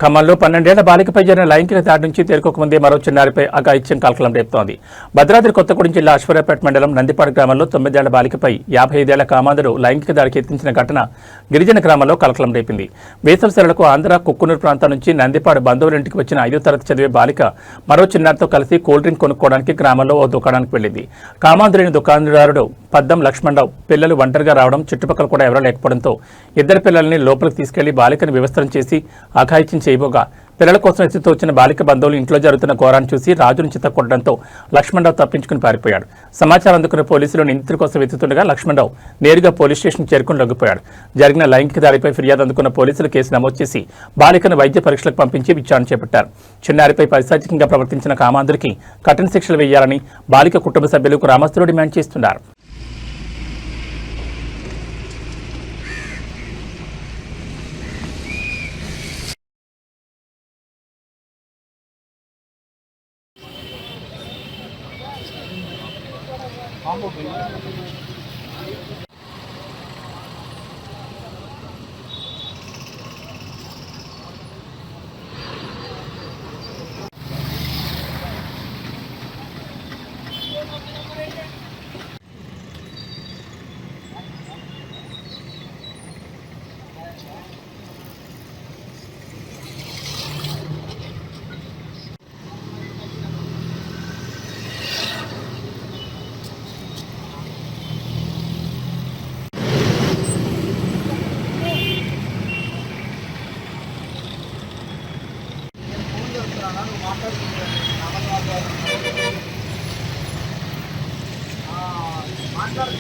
ఖమ్మంలో 12 ఏళ్ల బాలికపై జరిగిన లైంగిక దాడి నుంచి తేరుకోకముందే మరో చిన్నారిపై అఘాయిత్యం కలకలం రేపుతోంది. భద్రాద్రి కొత్తగూడెం జిల్లా అశ్వర్యాపేట మండలం నందిపాడు గ్రామంలో 9 ఏళ్ల బాలికపై 55 ఏళ్ల కామాంధుడు లైంగిక దాడికి యత్నించిన ఘటన గిరిజన గ్రామంలో కలకలం రేపింది. వేసవి సెలవులకు ఆంధ్ర కుక్కునూరు ప్రాంతం నుంచి నందిపాడు బంధువుల ఇంటికి వచ్చిన 5వ తరగతి చదివే బాలిక మరో చిన్నారితో కలిసి కూల్ డ్రింక్ కొనుక్కోవడానికి గ్రామంలో ఓ దుకాణానికి వెళ్లింది. కామాంధుడైన దుకాణదారుడు పద్దం లక్ష్మణరావు పిల్లలు ఒంటరిగా రావడం, చుట్టుపక్కల కూడా ఎవరూ లేకపోవడంతో ఇద్దరు పిల్లల్ని లోపలికి తీసుకెళ్లి బాలికను వివస్త్రం చేసి అఘాయిత్యం చేయబోగా పిల్లల కోసం ఎత్తుతో వచ్చిన బాలిక బంధువులు ఇంట్లో జరుగుతున్న ఘోరాన్ని చూసి రాజును చిత్తకొట్టడంతో లక్ష్మణరావు తప్పించుకుని పారిపోయాడు. సమాచారం అందుకున్న పోలీసులు నిందితుల కోసం వెతుకుతుండగా లక్ష్మణరావు నేరుగా పోలీస్ స్టేషన్ చేరుకుని లొంగిపోయాడు. జరిగిన లైంగిక దాడిపై ఫిర్యాదు అందుకున్న పోలీసులు కేసు నమోదు చేసి బాలికను వైద్య పరీక్షలకు పంపించి విచారణ చేపట్టారు. చిన్నారిపై పైశాచికంగా ప్రవర్తించిన కామాంధుడికి కఠిన శిక్షలు వేయాలని బాలిక కుటుంబ సభ్యులు గ్రామస్తులు డిమాండ్ చేస్తున్నారు. మాట్లాడు